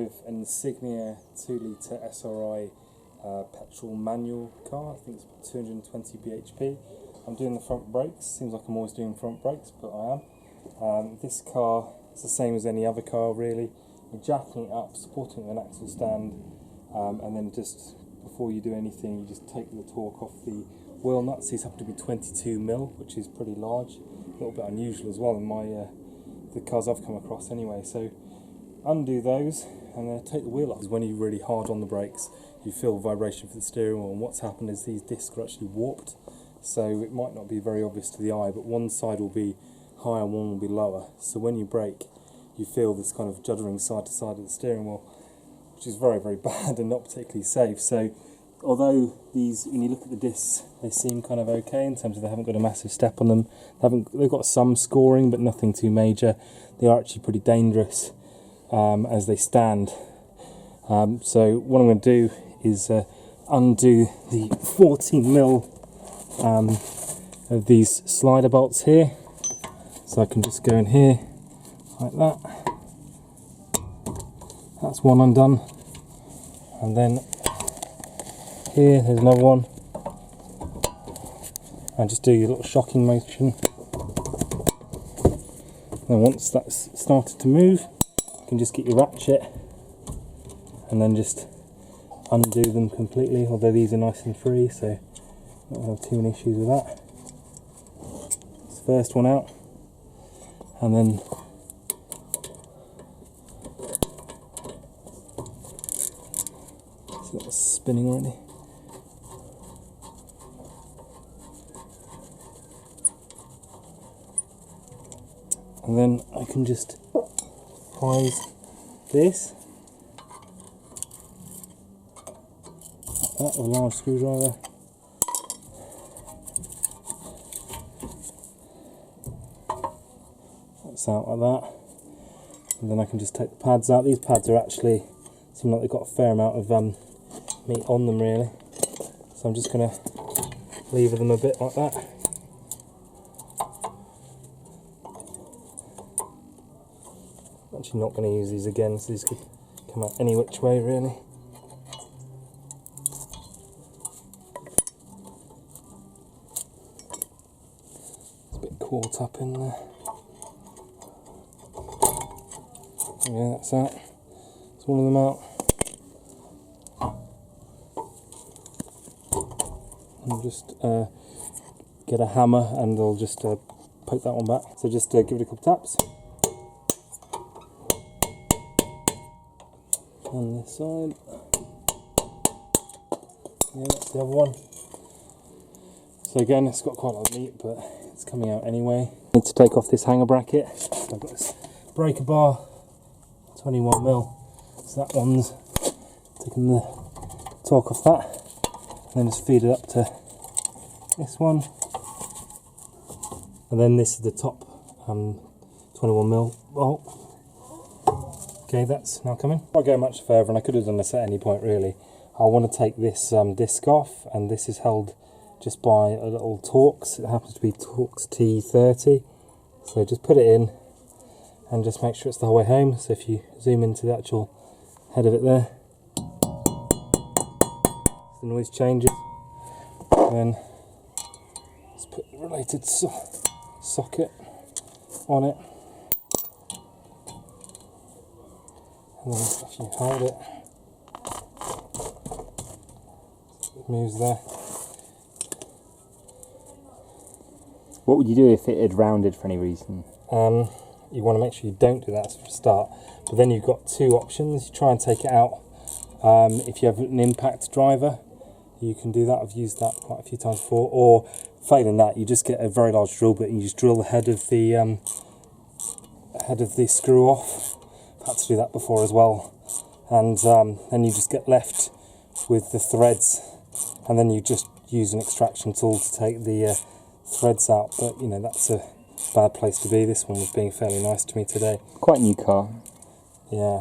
with an Insignia 2-litre SRI petrol manual car. I think it's 220 bhp. I'm doing the front brakes. Seems like I'm always doing front brakes, but I am. This car is the same as any other car really. You're jacking it up, supporting it with an axle stand, and then just before you do anything, you just take the torque off the wheel nuts. These happen to be 22mm, which is pretty large. A little bit unusual as well in the cars I've come across anyway. So undo those and take the wheel off. When you're really hard on the brakes, you feel vibration from the steering wheel, and what's happened is these discs are actually warped, so it might not be very obvious to the eye, but one side will be higher and one will be lower. So when you brake, you feel this kind of juddering side to side of the steering wheel, which is very, very bad and not particularly safe. So although these, when you look at the discs, they seem kind of okay in terms of they haven't got a massive step on them. They've got some scoring, but nothing too major. They are actually pretty dangerous as they stand. So what I'm going to do is undo the 14mm of these slider bolts here. So I can just go in here like that. That's one undone. And then here, there's another one. And just do your little shocking motion. And once that's started to move, you can just get your ratchet and then just undo them completely, although these are nice and free, so not going to have too many issues with that. It's the first one out, and then so that's spinning already. And then I can just prise this like that with a large screwdriver. That's out like that. And then I can just take the pads out. These pads are actually, seem like they've got a fair amount of meat on them really. So I'm just going to lever them a bit like that. I'm actually not going to use these again, so these could come out any which way really. It's a bit caught up in there. Yeah, that's that. That's one of them out. I'll just get a hammer and I'll just poke that one back. So just give it a couple taps. On this side. Yeah, that's the other one. So again, it's got quite a lot of meat, but it's coming out anyway. I need to take off this hanger bracket. So I've got this breaker bar, 21mm. So that one's taking the torque off that. And then just feed it up to this one. And then this is the top 21mm bolt. Okay, that's now coming. Before I go much further, and I could have done this at any point really, I want to take this disc off, and this is held just by a little Torx. It happens to be Torx T30. So just put it in and just make sure it's the whole way home. So if you zoom into the actual head of it there, the noise changes. And then let's put the related socket on it. And then if you hold it, it moves there. What would you do if it had rounded for any reason? You want to make sure you don't do that for a start, but then you've got two options. You try and take it out. If you have an impact driver, you can do that. I've used that quite a few times before. Or failing that, you just get a very large drill bit and you just drill the head of the screw off. I've had to do that before as well. And then you just get left with the threads, and then you just use an extraction tool to take the threads out. But you know, that's a bad place to be. This one was being fairly nice to me today. Quite a new car. Yeah.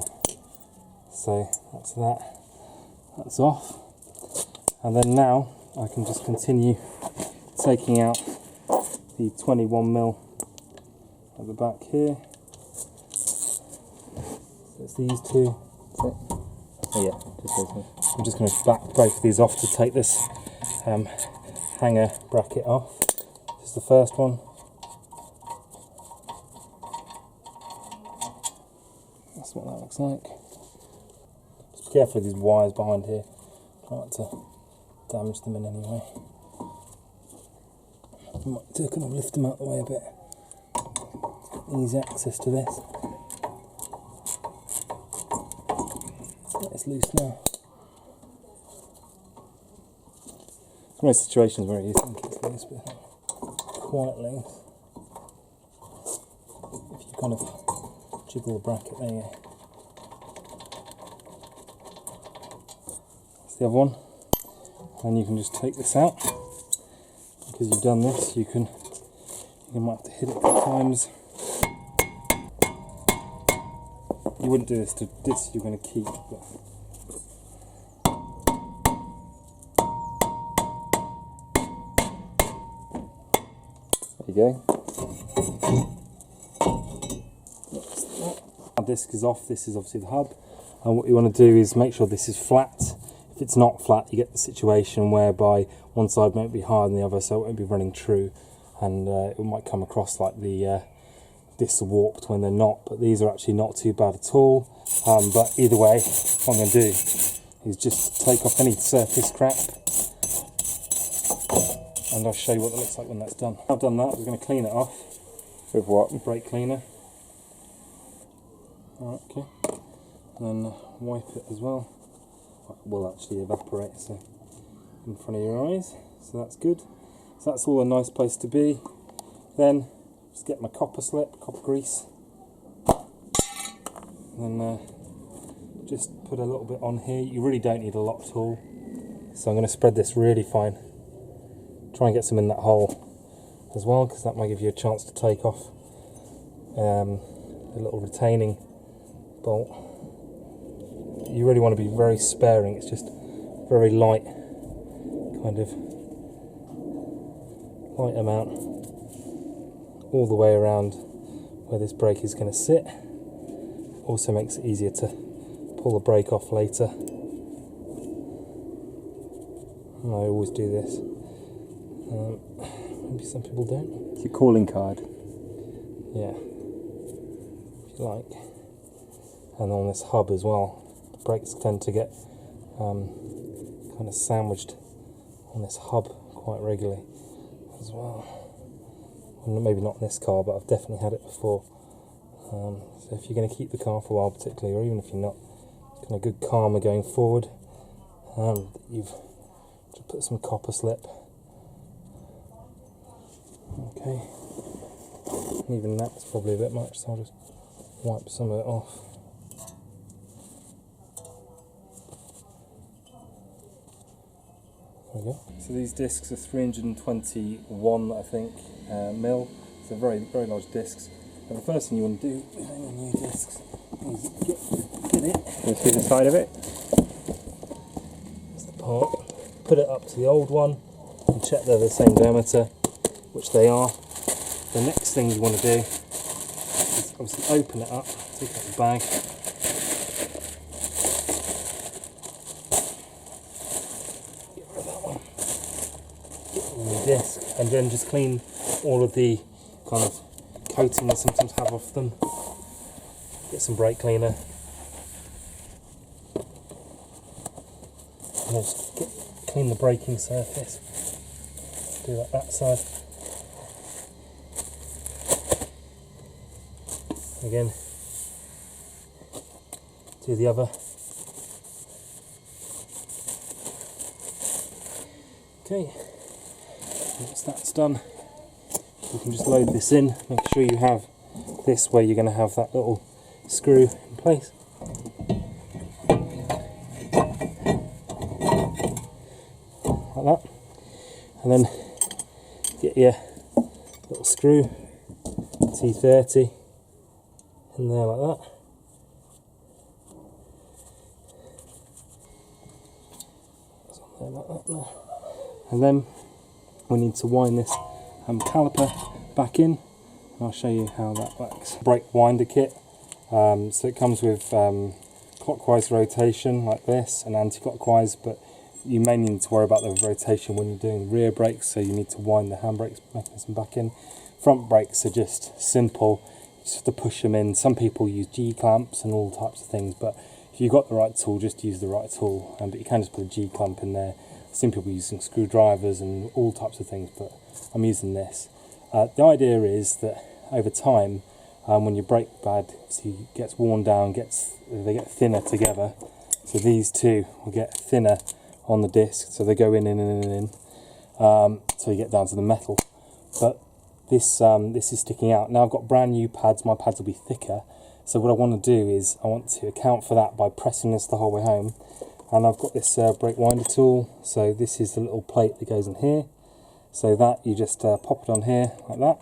So that's that. That's off. And then now I can just continue taking out the 21mm at the back here. So it's these two it. Oh yeah, just those ones. I'm just going to back both of these off to take this hanger bracket off. This is the first one. That's what that looks like. Just be careful with these wires behind here. Try not to damage them in any way. I might kind of lift them out of the way a bit. Easy access to this. It's loose now. There's most situations where you think it's loose, but quite loose. If you kind of jiggle the bracket, there you go. That's the other one. And you can just take this out. Because you've done this, you might have to hit it a couple times. You wouldn't do this to this, you're going to keep. But There you go. our disc is off, this is obviously the hub. And what you want to do is make sure this is flat. If it's not flat, you get the situation whereby one side might be higher than the other, so it won't be running true. And it might come across like the discs are warped when they're not, but these are actually not too bad at all. But either way, what I'm going to do is just take off any surface crap, and I'll show you what it looks like when that's done. I've done that, we're going to clean it off. With what? Brake cleaner. Alright, okay. And then wipe it as well. It will actually evaporate so in front of your eyes, so that's good. So that's all a nice place to be. Then just get my copper slip, copper grease, and then just put a little bit on here. You really don't need a lot at all, so I'm going to spread this really fine. Try and get some in that hole as well, because that might give you a chance to take off a little retaining bolt. You really want to be very sparing. It's just very light, kind of light amount all the way around where this brake is going to sit. Also makes it easier to pull the brake off later. And I always do this. Maybe some people don't. It's your calling card. Yeah, if you like. And on this hub as well, the brakes tend to get kind of sandwiched on this hub quite regularly as well. Well, maybe not in this car, but I've definitely had it before. So if you're going to keep the car for a while particularly, or even if you're not, it's kind of good karma going forward. You've just put some copper slip. Okay. Even that's probably a bit much, so I'll just wipe some of it off. There we go. So these discs are 321, I think, mil. So very, very large discs. And the first thing you want to do with any new discs is get it. Can you see the side of it? That's the part. Put it up to the old one and check they're the same diameter, which they are. The next thing you want to do is obviously open it up, take out the bag. Get rid of that one. Get rid of the disc, and then just clean all of the kind of coating they sometimes have off them. Get some brake cleaner. And just clean the braking surface. Do that side. Again, do the other. Okay, once that's done, you can just load this in. Make sure you have this where you're going to have that little screw in place. Like that. And then get your little screw, T30, in there like that. That's on there like that now. And then we need to wind this caliper back in. I'll show you how that works. Brake winder kit. So it comes with clockwise rotation like this and anti-clockwise, but you mainly need to worry about the rotation when you're doing rear brakes, so you need to wind the handbrake mechanism back in. Front brakes are just simple, you just have to push them in. Some people use G-clamps and all types of things, but if you've got the right tool, just use the right tool. But you can just put a G-clamp in there. I've seen people using screwdrivers and all types of things, but I'm using this. The idea is that over time, when your brake pad gets worn down, they get thinner together. So these two will get thinner on the disc, so they go in, so you get down to the metal. But this is sticking out. Now I've got brand new pads, my pads will be thicker. So what I want to do is I want to account for that by pressing this the whole way home. And I've got this brake winder tool, so this is the little plate that goes in here. So that you just pop it on here like that.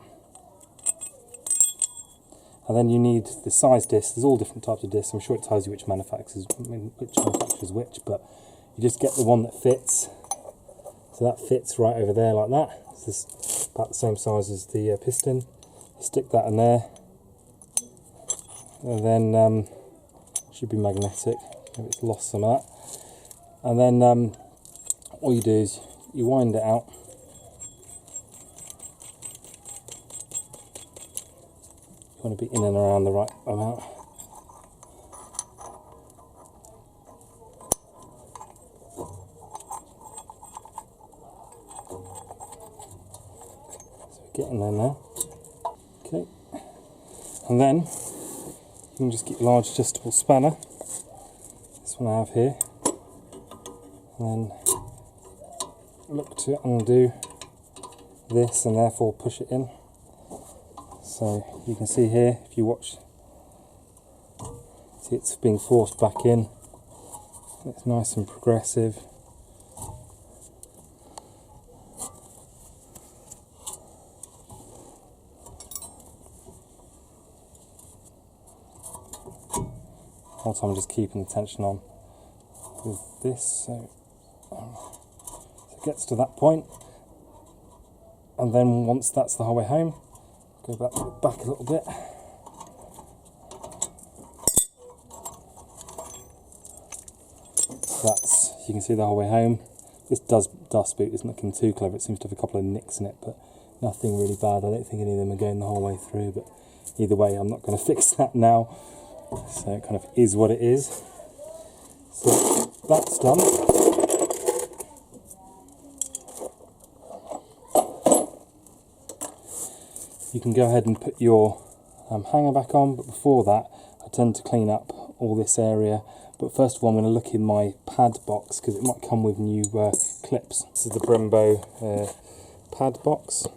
And then you need the size disc. There's all different types of discs. I'm sure it tells you which manufacturer's which, but you just get the one that fits. So that fits right over there like that. It's about the same size as the piston. You stick that in there, and then it should be magnetic. Maybe it's lost some of that. And then all you do is you wind it out. You want to be in and around the right amount. Get in there now. Okay. And then you can just get your large adjustable spanner. This one I have here. And then look to undo this and therefore push it in. So you can see here, if you watch, see it's being forced back in. It's nice and progressive. The whole time I'm just keeping the tension on with this, so it gets to that point, and then once that's the whole way home, go back a little bit. That's, you can see the whole way home. This dust boot isn't looking too clever. It seems to have a couple of nicks in it, but nothing really bad. I don't think any of them are going the whole way through, but either way, I'm not going to fix that now. So it kind of is what it is. So that's done. You can go ahead and put your hanger back on, but before that I tend to clean up all this area. But first of all I'm going to look in my pad box, because it might come with new clips. This is the Brembo pad box.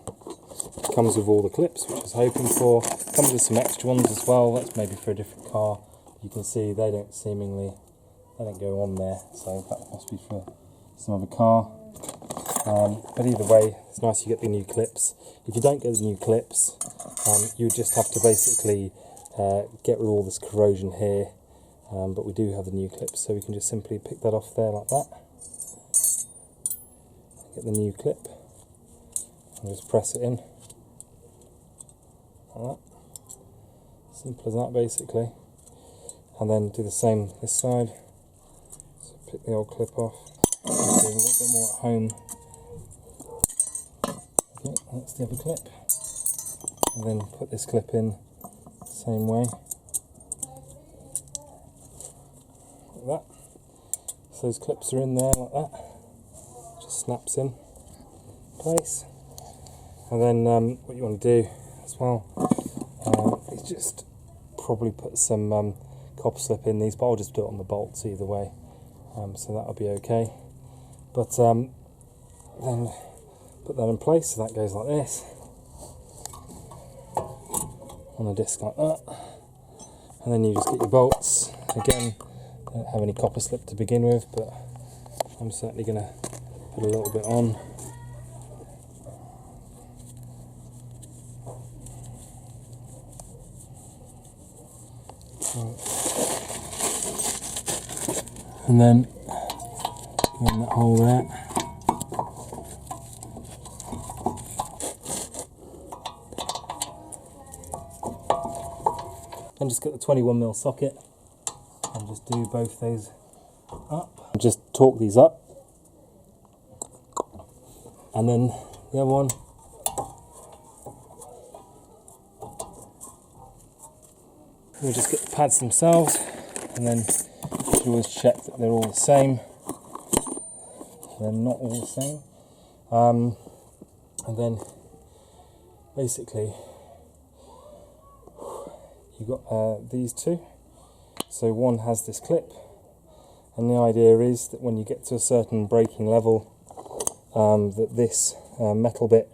It comes with all the clips, which I was hoping for. Comes with some extra ones as well. That's maybe for a different car. You can see they don't go on there, so that must be for some other car. But either way, it's nice you get the new clips. If you don't get the new clips, you just have to basically get rid of all this corrosion here. But we do have the new clips, so we can just simply pick that off there like that. Get the new clip and just press it in. Like that. Simple as that basically. And then do the same this side. So pick the old clip off. Do a little bit more at home. Okay, that's the other clip. And then put this clip in the same way. Like that. So those clips are in there like that. Just snaps in place. And then what you want to do as well is just probably put some copper slip in these, but I'll just do it on the bolts either way, so that'll be okay. But then put that in place, so that goes like this on a disc like that, and then you just get your bolts. Again, don't have any copper slip to begin with, but I'm certainly going to put a little bit on. And then go in that hole there. And just get the 21mm socket and just do both those up. Just torque these up. And then the other one. We'll just get the pads themselves, and then you should always check that they're all the same. They're not all the same. And then basically you've got these two. So one has this clip, and the idea is that when you get to a certain braking level, that this metal bit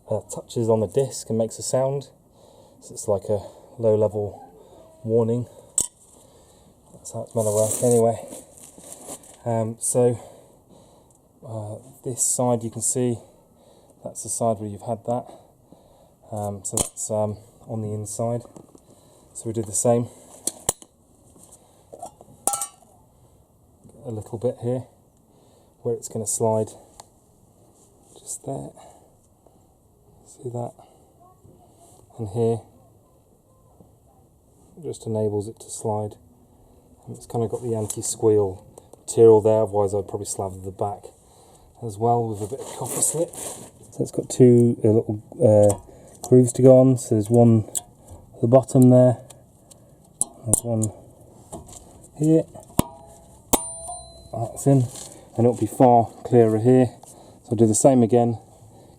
touches on the disc and makes a sound. So it's like a low level warning. That's how it's meant to work anyway. This side you can see, that's the side where you've had that. So that's on the inside. So we do the same. A little bit here where it's going to slide. Just there. See that? And here. Just enables it to slide. And it's kind of got the anti-squeal material there, otherwise I'd probably slather the back as well with a bit of copper slip. So it's got two little grooves to go on. So there's one at the bottom there, there's one here, that's in, and it'll be far clearer here. So I'll do the same again,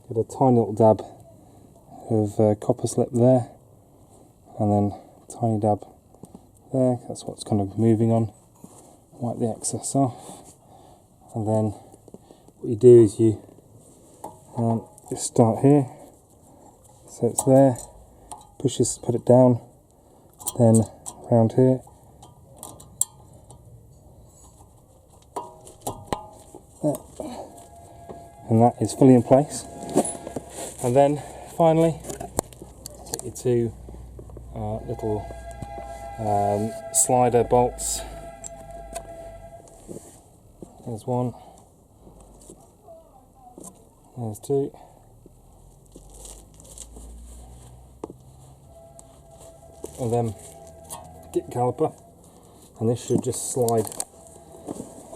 get a tiny little dab of copper slip there, and then a tiny dab there, that's what's kind of moving on. Wipe the excess off, and then what you do is you just start here, so it's there, push this, put it down, then round here, there. And that is fully in place. And then finally get your two little slider bolts. There's one, there's two, and then get caliper, and this should just slide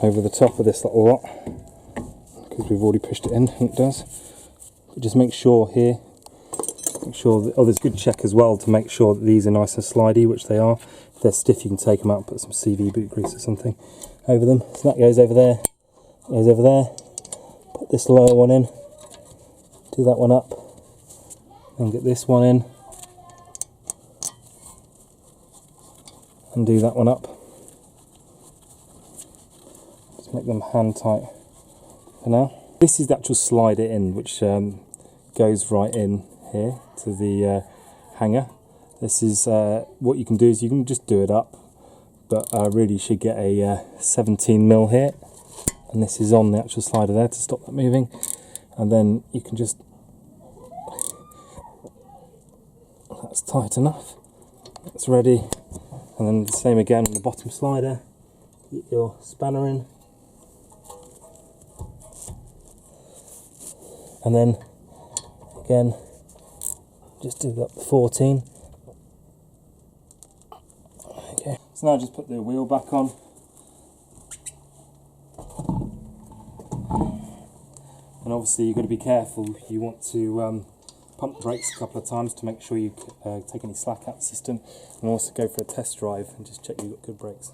over the top of this little lot because we've already pushed it in, and it does. But just make sure here, there's good check as well to make sure that these are nice and slidey, which they are. If they're stiff, you can take them out and put some CV boot grease or something over them. So that goes over there, goes over there. Put this lower one in, do that one up, and get this one in, and do that one up. Just make them hand tight for now. This is the actual slider in, which goes right in here to the hanger. This is what you can do is you can just do it up, but really you should get a 17mm here, and this is on the actual slider there to stop that moving, and then you can just, that's tight enough, that's ready. And then the same again on the bottom slider, get your spanner in, and then again just do up the 14. Okay, so now just put the wheel back on, and obviously you've got to be careful. You want to pump the brakes a couple of times to make sure you take any slack out of the system, and also go for a test drive and just check you've got good brakes.